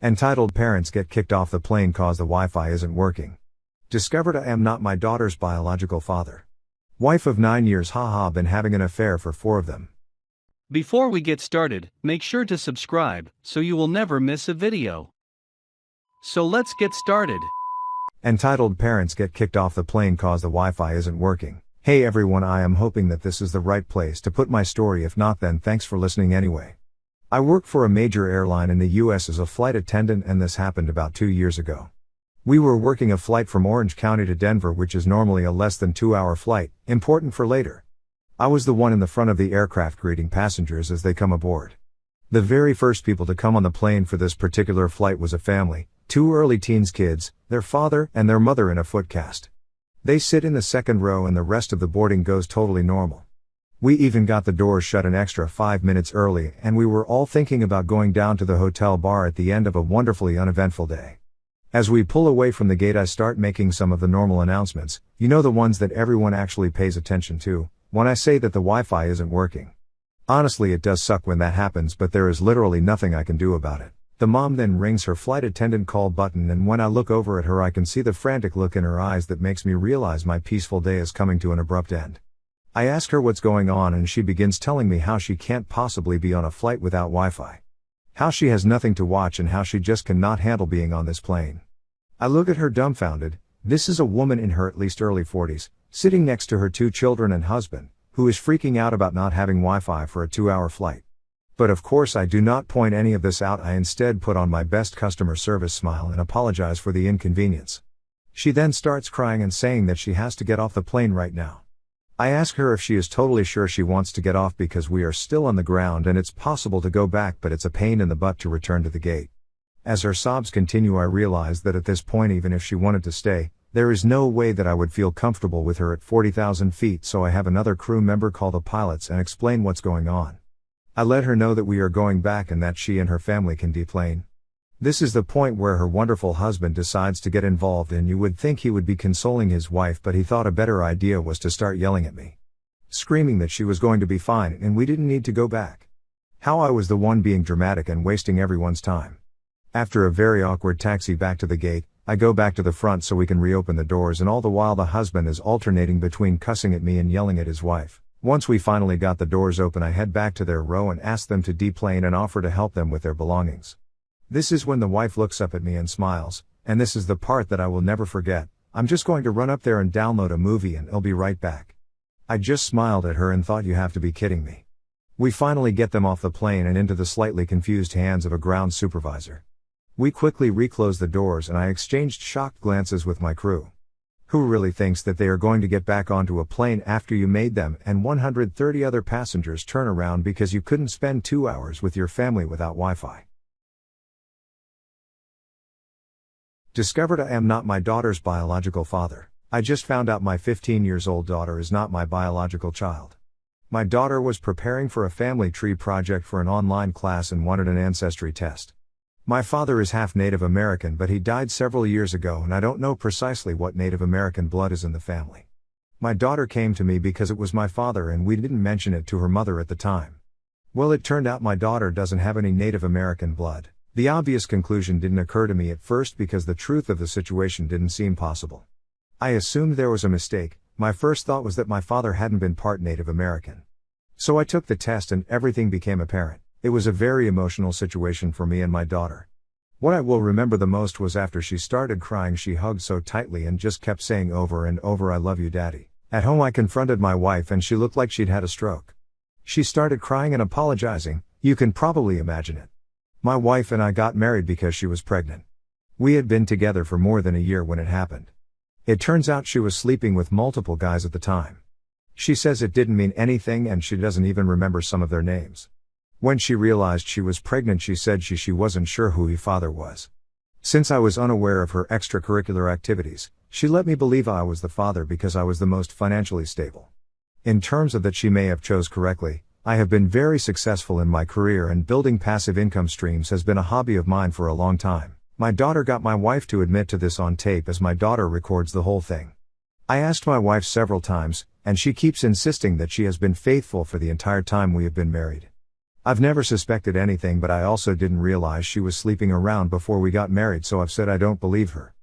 Entitled Parents Get Kicked Off the Plane Cause the Wi-Fi Isn't Working. Discovered I am not my daughter's biological father. Wife of 9 years, haha, been having an affair for 4 of them. Before we get started, make sure to subscribe so you will never miss a video. So let's get started. Entitled Parents Get Kicked Off the Plane Cause the Wi-Fi Isn't Working. Hey everyone, I am hoping that this is the right place to put my story. If not, then thanks for listening anyway. I work for a major airline in the US as a flight attendant, and this happened about 2 years ago. We were working a flight from Orange County to Denver, which is normally a less than 2-hour flight, important for later. I was the one in the front of the aircraft greeting passengers as they come aboard. The very first people to come on the plane for this particular flight was a family, 2 early teens kids, their father and their mother in a footcast. They sit in the second row and the rest of the boarding goes totally normal. We even got the doors shut an extra 5 minutes early, and we were all thinking about going down to the hotel bar at the end of a wonderfully uneventful day. As we pull away from the gate, I start making some of the normal announcements, the ones that everyone actually pays attention to, when I say that the Wi-Fi isn't working. Honestly, it does suck when that happens, but there is literally nothing I can do about it. The mom then rings her flight attendant call button, and when I look over at her, I can see the frantic look in her eyes that makes me realize my peaceful day is coming to an abrupt end. I ask her what's going on, and she begins telling me how she can't possibly be on a flight without Wi-Fi. How she has nothing to watch and how she just cannot handle being on this plane. I look at her dumbfounded. This is a woman in her at least early 40s, sitting next to her 2 children and husband, who is freaking out about not having Wi-Fi for a 2-hour flight. But of course I do not point any of this out. I instead put on my best customer service smile and apologize for the inconvenience. She then starts crying and saying that she has to get off the plane right now. I ask her if she is totally sure she wants to get off because we are still on the ground and it's possible to go back, but it's a pain in the butt to return to the gate. As her sobs continue, I realize that at this point, even if she wanted to stay, there is no way that I would feel comfortable with her at 40,000 feet, so I have another crew member call the pilots and explain what's going on. I let her know that we are going back and that she and her family can deplane. This is the point where her wonderful husband decides to get involved, and you would think he would be consoling his wife, but he thought a better idea was to start yelling at me. Screaming that she was going to be fine and we didn't need to go back. How I was the one being dramatic and wasting everyone's time. After a very awkward taxi back to the gate, I go back to the front so we can reopen the doors, and all the while the husband is alternating between cussing at me and yelling at his wife. Once we finally got the doors open, I head back to their row and ask them to deplane and offer to help them with their belongings. This is when the wife looks up at me and smiles, and this is the part that I will never forget. I'm just going to run up there and download a movie and I'll be right back. I just smiled at her and thought, you have to be kidding me. We finally get them off the plane and into the slightly confused hands of a ground supervisor. We quickly reclose the doors and I exchanged shocked glances with my crew. Who really thinks that they are going to get back onto a plane after you made them and 130 other passengers turn around because you couldn't spend 2 hours with your family without Wi-Fi? Discovered I am not my daughter's biological father. I just found out my 15-year-old daughter is not my biological child. My daughter was preparing for a family tree project for an online class and wanted an ancestry test. My father is half Native American, but he died several years ago and I don't know precisely what Native American blood is in the family. My daughter came to me because it was my father and we didn't mention it to her mother at the time. Well, it turned out my daughter doesn't have any Native American blood. The obvious conclusion didn't occur to me at first because the truth of the situation didn't seem possible. I assumed there was a mistake. My first thought was that my father hadn't been part Native American. So I took the test and everything became apparent. It was a very emotional situation for me and my daughter. What I will remember the most was after she started crying, she hugged so tightly and just kept saying over and over, "I love you, Daddy." At home I confronted my wife and she looked like she'd had a stroke. She started crying and apologizing. You can probably imagine it. My wife and I got married because she was pregnant. We had been together for more than a year when it happened. It turns out she was sleeping with multiple guys at the time. She says it didn't mean anything and she doesn't even remember some of their names. When she realized she was pregnant, she said she wasn't sure who her father was. Since I was unaware of her extracurricular activities, she let me believe I was the father because I was the most financially stable. In terms of that, she may have chose correctly. I have been very successful in my career and building passive income streams has been a hobby of mine for a long time. My daughter got my wife to admit to this on tape as my daughter records the whole thing. I asked my wife several times, and she keeps insisting that she has been faithful for the entire time we have been married. I've never suspected anything, but I also didn't realize she was sleeping around before we got married, so I've said I don't believe her.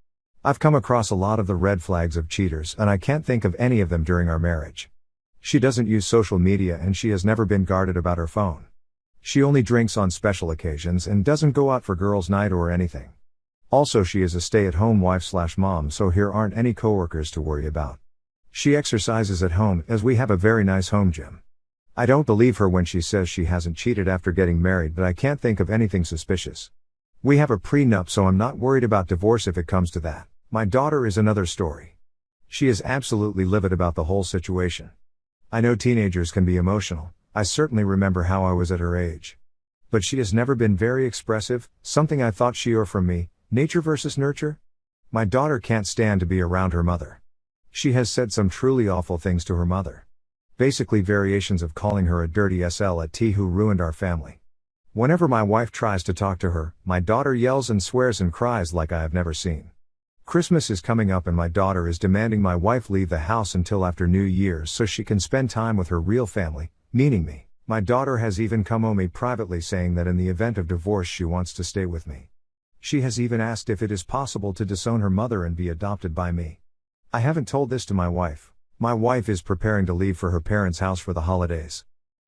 I've come across a lot of the red flags of cheaters, and I can't think of any of them during our marriage. She doesn't use social media, and she has never been guarded about her phone. She only drinks on special occasions and doesn't go out for girls' night or anything. Also, she is a stay-at-home wife/mom, so here aren't any coworkers to worry about. She exercises at home, as we have a very nice home gym. I don't believe her when she says she hasn't cheated after getting married, but I can't think of anything suspicious. We have a prenup, so I'm not worried about divorce if it comes to that. My daughter is another story. She is absolutely livid about the whole situation. I know teenagers can be emotional. I certainly remember how I was at her age. But she has never been very expressive, something I thought she or from me. Nature versus nurture? My daughter can't stand to be around her mother. She has said some truly awful things to her mother. Basically variations of calling her a dirty slut who ruined our family. Whenever my wife tries to talk to her, my daughter yells and swears and cries like I have never seen. Christmas is coming up and my daughter is demanding my wife leave the house until after New Year's so she can spend time with her real family, meaning me. My daughter has even come on me privately saying that in the event of divorce she wants to stay with me. She has even asked if it is possible to disown her mother and be adopted by me. I haven't told this to my wife. My wife is preparing to leave for her parents' house for the holidays.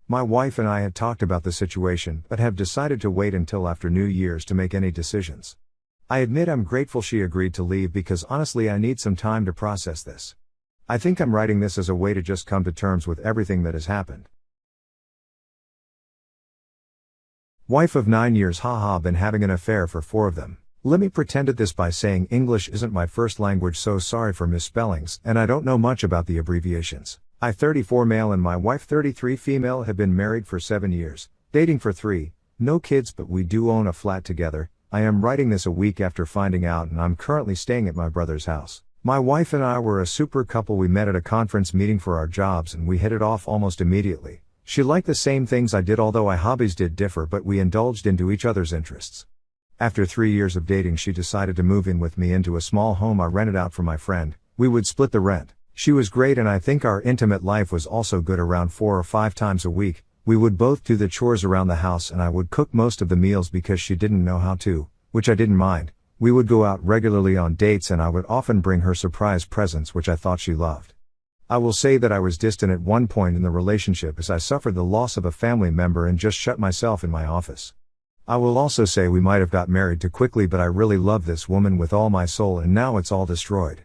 My wife and I had talked about the situation, but have decided to wait until after New Year's to make any decisions. I admit I'm grateful she agreed to leave because honestly I need some time to process this. I think I'm writing this as a way to just come to terms with everything that has happened. Wife of 9 years, haha, been having an affair for 4 of them. Let me pretend at this by saying English isn't my first language, so sorry for misspellings, and I don't know much about the abbreviations. I 34 male and my wife 33 female have been married for 7 years, dating for 3, no kids, but we do own a flat together. I am writing this a week after finding out and I'm currently staying at my brother's house. My wife and I were a super couple. We met at a conference meeting for our jobs and we hit it off almost immediately. She liked the same things I did, although our hobbies did differ, but we indulged into each other's interests. After 3 years of dating, she decided to move in with me into a small home I rented out for my friend. We would split the rent. She was great and I think our intimate life was also good. Around 4 or 5 times a week, we would both do the chores around the house and I would cook most of the meals because she didn't know how to, which I didn't mind. We would go out regularly on dates and I would often bring her surprise presents, which I thought she loved. I will say that I was distant at one point in the relationship as I suffered the loss of a family member and just shut myself in my office. I will also say we might have got married too quickly, but I really love this woman with all my soul and now it's all destroyed.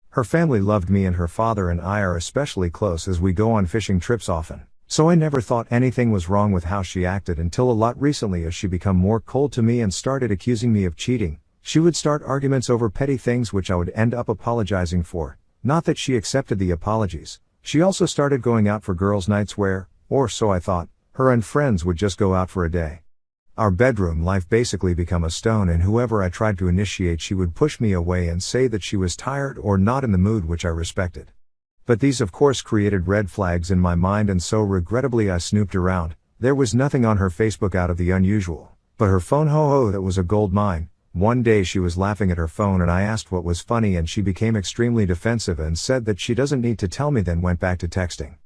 Her family loved me and her father and I are especially close as we go on fishing trips often. So I never thought anything was wrong with how she acted until a lot recently as she became more cold to me and started accusing me of cheating. She would start arguments over petty things which I would end up apologizing for. Not that she accepted the apologies. She also started going out for girls' nights where, or so I thought, her and friends would just go out for a day. Our bedroom life basically became a stone, and whoever I tried to initiate she would push me away and say that she was tired or not in the mood, which I respected. But these of course created red flags in my mind, and so regrettably I snooped around. There was nothing on her Facebook out of the unusual. But her phone, that was a gold mine. One day she was laughing at her phone and I asked what was funny and she became extremely defensive and said that she doesn't need to tell me, then went back to texting.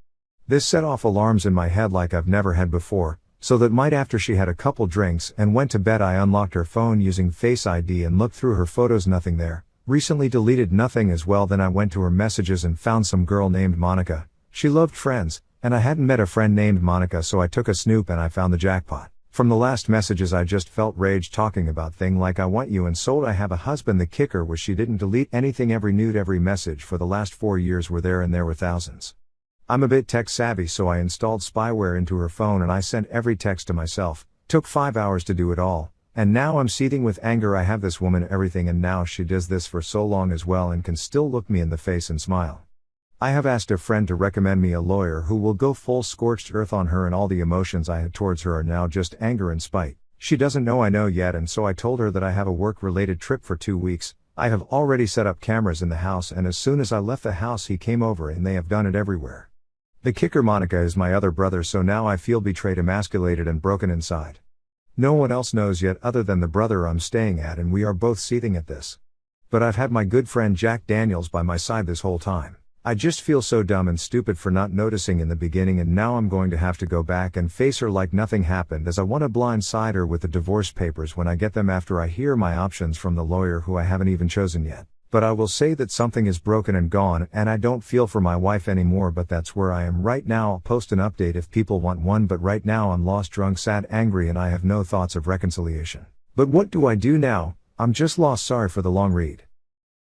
This set off alarms in my head like I've never had before, so that night after she had a couple drinks and went to bed I unlocked her phone using Face ID and looked through her photos, nothing there. Recently deleted nothing as well. Then I went to her messages and found some girl named Monica. She loved Friends, and I hadn't met a friend named Monica, so I took a snoop and I found the jackpot. From the last messages I just felt rage talking about thing like I want you and sold I have a husband. The kicker was she didn't delete anything. Every nude, every message for the last 4 years were there, and there were thousands. I'm a bit tech savvy, so I installed spyware into her phone and I sent every text to myself. Took 5 hours to do it all, and now I'm seething with anger. I have this woman everything, and now she does this for so long as well and can still look me in the face and smile. I have asked a friend to recommend me a lawyer who will go full scorched earth on her, and all the emotions I had towards her are now just anger and spite. She doesn't know I know yet, and so I told her that I have a work-related trip for 2 weeks. I have already set up cameras in the house, and as soon as I left the house he came over, and they have done it everywhere. The kicker, Monica is my other brother, so now I feel betrayed, emasculated and broken inside. No one else knows yet other than the brother I'm staying at, and we are both seething at this. But I've had my good friend Jack Daniels by my side this whole time. I just feel so dumb and stupid for not noticing in the beginning, and now I'm going to have to go back and face her like nothing happened, as I want to blindside her with the divorce papers when I get them after I hear my options from the lawyer who I haven't even chosen yet. But I will say that something is broken and gone, and I don't feel for my wife anymore, but that's where I am right now. I'll post an update if people want one, but right now I'm lost, drunk, sad, angry, and I have no thoughts of reconciliation. But what do I do now? I'm just lost. Sorry for the long read.